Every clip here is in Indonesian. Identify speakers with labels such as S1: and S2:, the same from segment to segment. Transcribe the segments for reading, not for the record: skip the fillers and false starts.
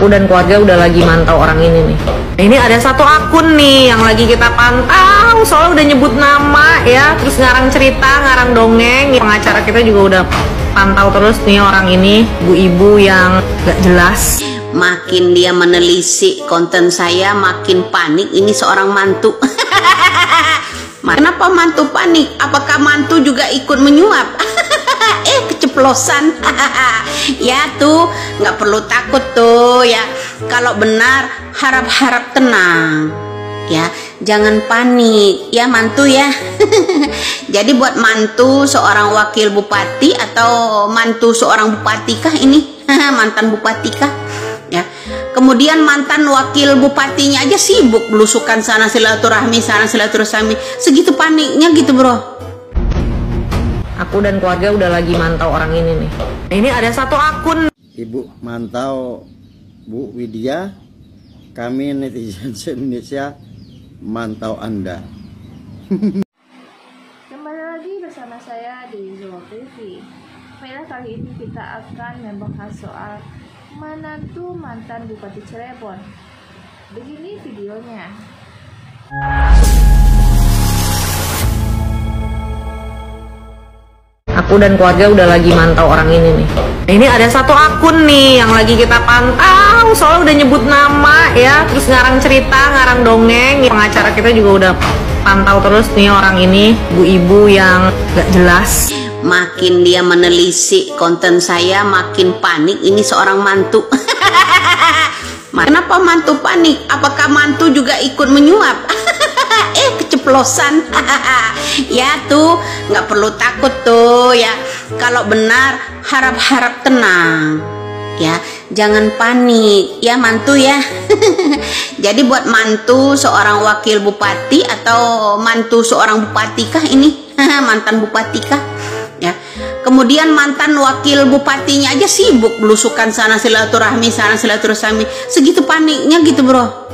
S1: Aku dan keluarga udah lagi mantau orang ini nih. Ini ada satu akun nih yang lagi kita pantau, soalnya udah nyebut nama ya, terus ngarang cerita, ngarang dongeng. Pengacara kita juga udah pantau terus nih orang ini, ibu-ibu yang gak jelas.
S2: Makin dia menelisik konten saya, makin panik ini seorang mantu. Kenapa mantu panik? Apakah mantu juga ikut menyuap? Keceplosan. Ya tuh, nggak perlu takut tuh ya. Kalau benar, harap-harap tenang. Ya, jangan panik ya mantu ya. Jadi buat mantu seorang wakil bupati atau mantu seorang bupati kah ini? Mantan bupati kah? Ya. Kemudian mantan wakil bupatinya aja sibuk belusukan sana silaturahmi, sana silaturahmi. Segitu paniknya gitu, bro.
S1: Aku dan keluarga udah lagi mantau orang ini nih. Ini ada satu akun.
S3: Ibu mantau Bu Widya, kami netizen Indonesia mantau Anda.
S4: Kembali lagi bersama saya di Zoom TV. Baiklah, kali ini kita akan membahas soal menantu mantan Bupati Cirebon. Begini videonya.
S1: Aku dan keluarga udah lagi mantau orang ini nih. Ini ada satu akun nih yang lagi kita pantau, soalnya udah nyebut nama ya, terus ngarang cerita, ngarang dongeng. Pengacara kita juga udah pantau terus nih orang ini, ibu-ibu yang gak jelas.
S2: Makin dia menelisik konten saya, makin panik ini seorang mantu. Kenapa mantu panik? Apakah mantu juga ikut menyuap? Keceplosan. Ya tuh, nggak perlu takut tuh ya. Kalau benar, harap-harap tenang. Ya, jangan panik ya mantu ya. Jadi buat mantu seorang wakil bupati atau mantu seorang bupati kah ini? Mantan bupati kah? Ya. Kemudian mantan wakil bupatinya aja sibuk belusukan sana silaturahmi, sana silaturahmi. Segitu paniknya gitu, bro.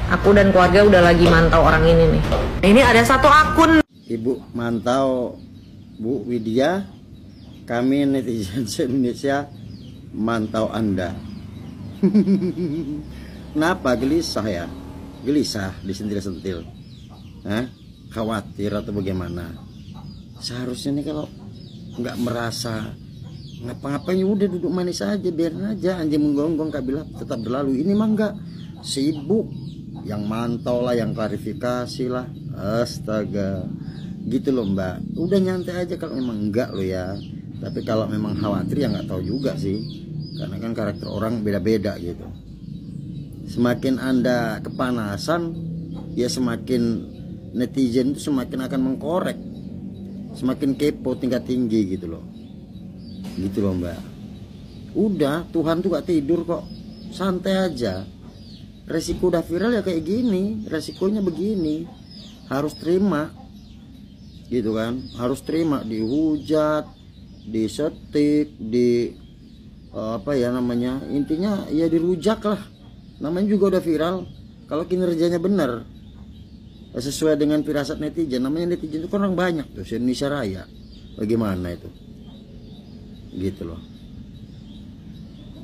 S1: Aku dan keluarga udah lagi mantau orang ini nih. Ini ada satu akun.
S3: Ibu mantau Bu Widya, kami netizen Indonesia mantau Anda. Kenapa gelisah ya? Gelisah, disentil-sentil. Khawatir atau bagaimana? Seharusnya nih kalau nggak merasa ngapa-ngapain, udah duduk manis aja, biarin aja anjing menggonggong, kabilah tetap berlalu. Ini mah enggak, sibuk, yang mantau lah, yang klarifikasi lah, astaga, gitu loh mbak. Udah nyantai aja kalau memang enggak lo ya. Tapi kalau memang khawatir ya nggak tahu juga sih, karena kan karakter orang beda-beda gitu. Semakin anda kepanasan, ya semakin netizen itu semakin akan mengkorek, semakin kepo tingkat tinggi gitu loh mbak. Udah, Tuhan tuh gak tidur kok, santai aja. Resiko udah viral ya kayak gini, resikonya begini, harus terima gitu kan, harus terima, dihujat, disetik, di apa ya namanya, intinya ya dirujak lah, namanya juga udah viral. Kalau kinerjanya benar sesuai dengan firasat netizen, namanya netizen itu kan orang banyak tuh, se-Indonesia Raya. Bagaimana itu? Gitu loh.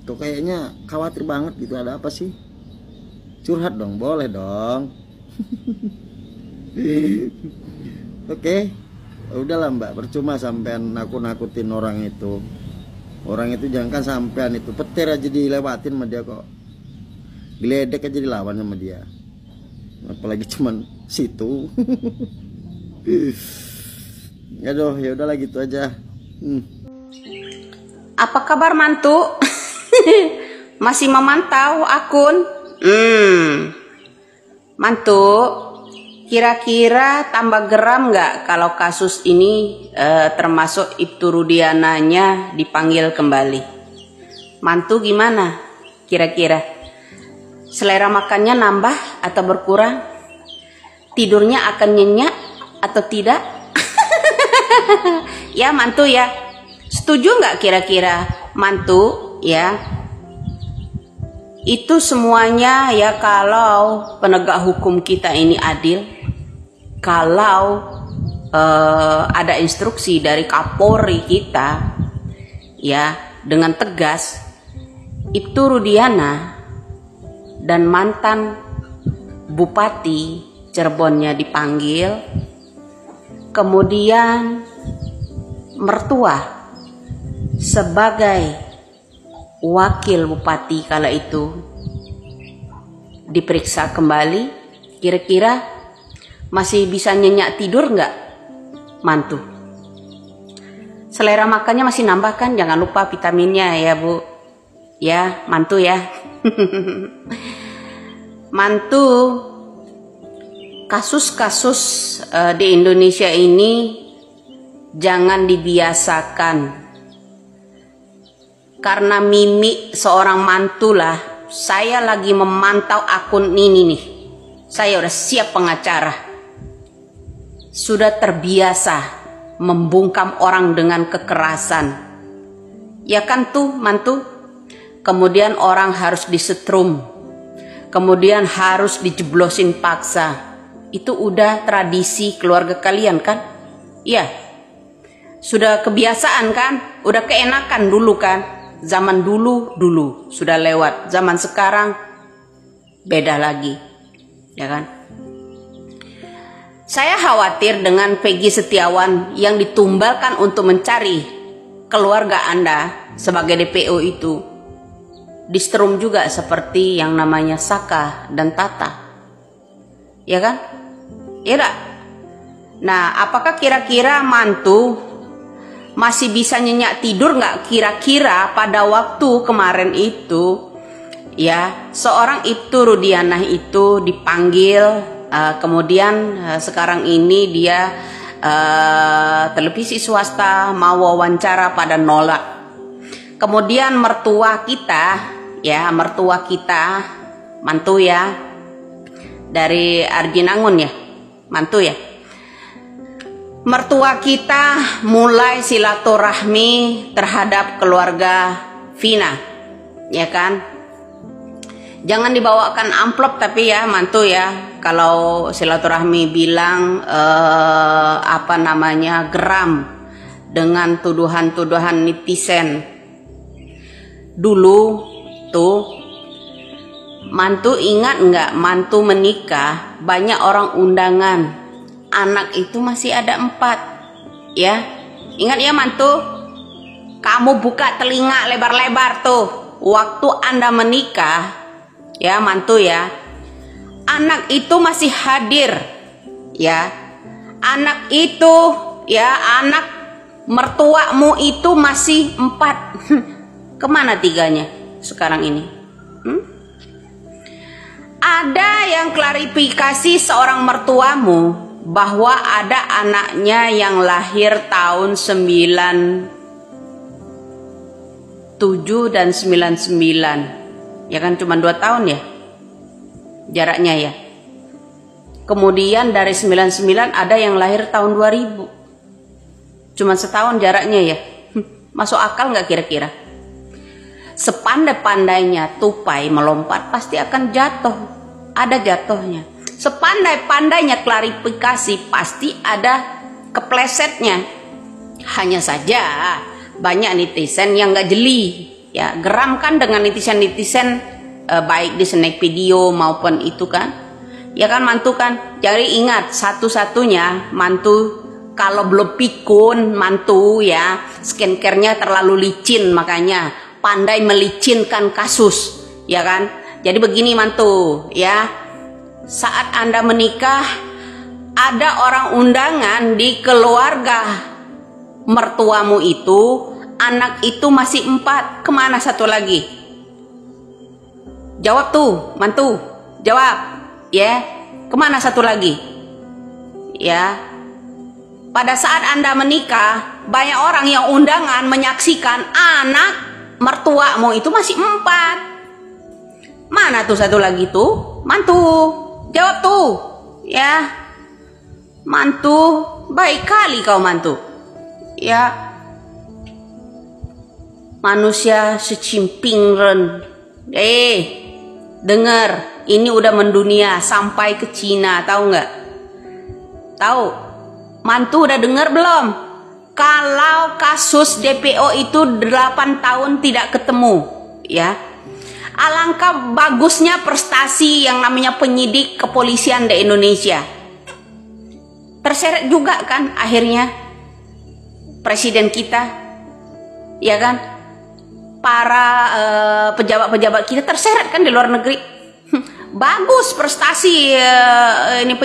S3: Kok kayaknya khawatir banget gitu, ada apa sih? Curhat dong, boleh dong. Oke. Udahlah mbak, percuma sampean nakut-nakutin orang itu. Orang itu jangan kan sampean itu, petir aja dilewatin sama dia kok. Geledek aja dilawan sama dia. Apalagi cuman situ. Aduh, ya udahlah gitu aja.
S2: Apa kabar mantu? Masih memantau akun? Mantu, kira-kira tambah geram nggak kalau kasus ini termasuk Ibtu Rudiananya dipanggil kembali? Mantu gimana? Kira-kira selera makannya nambah atau berkurang? Tidurnya akan nyenyak atau tidak? Ya mantu ya, setuju nggak kira-kira mantu ya? Itu semuanya ya kalau penegak hukum kita ini adil, kalau ada instruksi dari Kapolri kita ya dengan tegas, Ibtu Rudiana dan mantan Bupati Cirebonnya dipanggil, kemudian mertua sebagai wakil bupati kala itu diperiksa kembali. Kira-kira masih bisa nyenyak tidur nggak mantu? Selera makannya masih nambah kan? Jangan lupa vitaminnya ya Bu. Ya mantu ya. Mantu, kasus-kasus di Indonesia ini jangan dibiasakan. Karena mimik seorang mantu lah, saya lagi memantau akun ini nih. Saya udah siap pengacara. Sudah terbiasa membungkam orang dengan kekerasan. Ya kan tuh mantu? Kemudian orang harus disetrum. Kemudian harus dijeblosin paksa. Itu udah tradisi keluarga kalian kan? Iya. Sudah kebiasaan kan? Udah keenakan dulu kan? Zaman dulu sudah lewat. Zaman sekarang beda lagi. Ya kan? Saya khawatir dengan Peggy Setiawan yang ditumbalkan untuk mencari keluarga Anda sebagai DPO itu distrum juga seperti yang namanya Saka dan Tata. Ya kan? Ya enggak? Nah, apakah kira-kira mantu masih bisa nyenyak tidur nggak kira-kira pada waktu kemarin itu? Ya, seorang Ibtu Rudiana itu dipanggil, kemudian sekarang ini dia televisi swasta mau wawancara pada nolak. Kemudian mertua kita, mantu ya, dari Arjinangun ya, mantu ya. Mertua kita mulai silaturahmi terhadap keluarga Vina, ya kan? Jangan dibawakan amplop tapi ya mantu ya, kalau silaturahmi bilang geram dengan tuduhan-tuduhan netizen. Dulu tuh mantu ingat nggak, mantu menikah banyak orang undangan, anak itu masih ada 4 ya. Ingat ya mantu, kamu buka telinga lebar-lebar tuh waktu Anda menikah ya mantu ya, anak itu masih hadir ya, anak itu ya, anak mertuamu itu masih 4. Kemana 3-nya sekarang ini? Ada yang klarifikasi seorang mertuamu bahwa ada anaknya yang lahir tahun 97 dan 99. Ya kan cuma 2 tahun ya jaraknya ya. Kemudian dari 99 ada yang lahir tahun 2000. Cuma setahun jaraknya ya. Masuk akal nggak kira-kira? Sepandai-pandainya tupai melompat pasti akan jatuh. Ada jatuhnya. Sepandai-pandainya klarifikasi pasti ada keplesetnya. Hanya saja banyak netizen yang nggak jeli. Ya, geram kan dengan netizen-netizen baik di snack video maupun itu kan. Ya kan mantu kan. Jadi ingat satu-satunya mantu kalau belum pikun mantu ya, skincare-nya terlalu licin makanya pandai melicinkan kasus, ya kan? Jadi begini mantu ya. Saat Anda menikah ada orang undangan di keluarga mertuamu itu. Anak itu masih 4. Kemana satu lagi? Jawab tuh mantu, jawab ya. Kemana satu lagi? Ya, pada saat Anda menikah banyak orang yang undangan menyaksikan anak mertuamu itu masih 4. Mana tuh satu lagi tuh? Mantu, jawab tuh ya. Mantu, baik kali kau mantu ya. Manusia secimpingren. Dengar, ini udah mendunia sampai ke Cina, tahu nggak? Tahu? Mantu udah dengar belum? Kalau kasus DPO itu 8 tahun tidak ketemu, ya. Alangkah bagusnya prestasi yang namanya penyidik kepolisian di Indonesia. Terseret juga kan akhirnya presiden kita, ya kan? Para pejabat-pejabat kita terseret kan di luar negeri. Bagus prestasi ini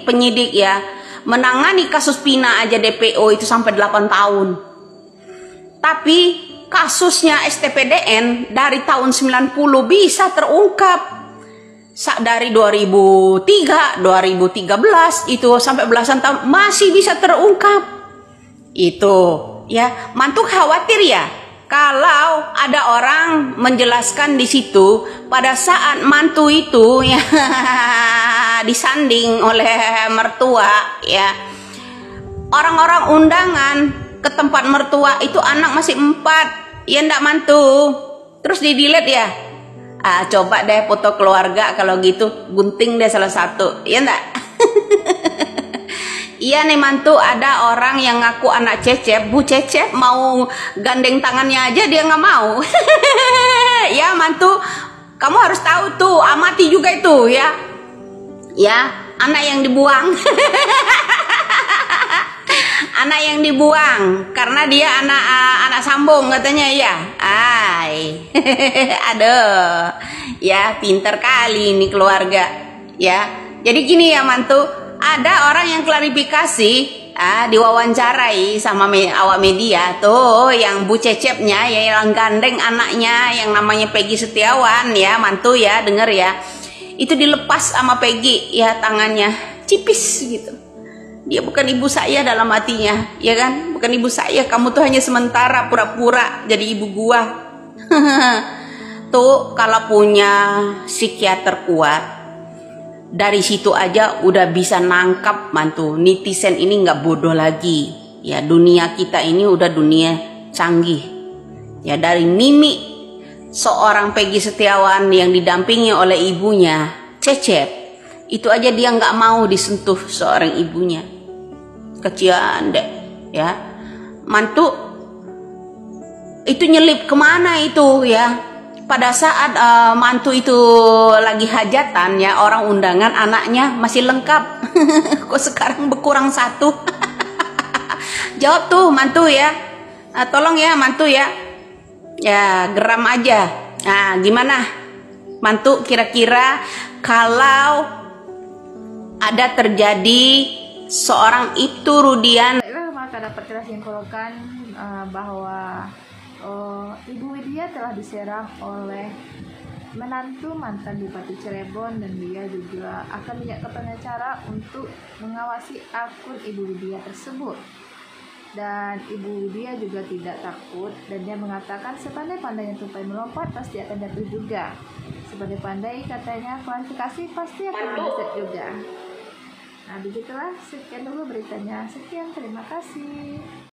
S2: penyidik ya. Menangani kasus Pina aja DPO itu sampai 8 tahun. Tapi kasusnya STPDN dari tahun 90 bisa terungkap. Dari 2003, 2013 itu sampai belasan tahun masih bisa terungkap. Itu ya, mantu khawatir ya kalau ada orang menjelaskan di situ pada saat mantu itu ya disanding oleh mertua ya, orang-orang undangan ke tempat mertua itu anak masih 4 ya, ndak mantu, terus di delete ya. Coba deh foto keluarga kalau gitu, gunting deh salah satu ya ndak. Iya nih mantu, ada orang yang ngaku anak Cecep, Bu Cecep mau gandeng tangannya aja dia nggak mau. Ya mantu, kamu harus tahu tuh, amati juga itu ya. Ya, anak yang dibuang. Anak yang dibuang karena dia anak sambung katanya ya. Aduh. Ya, pinter kali ini keluarga. Ya. Jadi gini ya mantu, ada orang yang klarifikasi diwawancarai sama awak media tuh yang Bu Cecepnya ya, yang gandeng anaknya yang namanya Peggy Setiawan ya mantu ya, denger ya, itu dilepas sama Peggy ya, tangannya cipis gitu. Dia bukan ibu saya dalam hatinya ya kan, bukan ibu saya, kamu tuh hanya sementara pura-pura jadi ibu gua. Tuh kalau punya psikiater kuat, dari situ aja udah bisa nangkap mantu. Netizen ini nggak bodoh lagi ya, dunia kita ini udah dunia canggih ya. Dari mimik seorang Peggy Setiawan yang didampingi oleh ibunya Cecep, itu aja dia nggak mau disentuh seorang ibunya. Kecian deh ya mantu. Itu nyelip kemana itu ya, pada saat mantu itu lagi hajatan ya, orang undangan anaknya masih lengkap. Kok sekarang berkurang 1? Jawab tuh mantu ya, tolong ya mantu ya, ya geram aja. Nah gimana mantu, kira-kira kalau ada terjadi seorang itu Rudian.
S4: Maka dapat kita simpulkan bahwa Ibu Widya telah diserang oleh menantu mantan Bupati Cirebon, dan dia juga akan minta pengacara untuk mengawasi akun Ibu Widya tersebut. Dan Ibu Widya juga tidak takut, dan dia mengatakan sepandai-pandainya tupai melompat pasti akan jatuh juga. Sepandai-pandai katanya kualifikasi pasti akan meleset juga. Nah begitulah, sekian dulu beritanya. Sekian, terima kasih.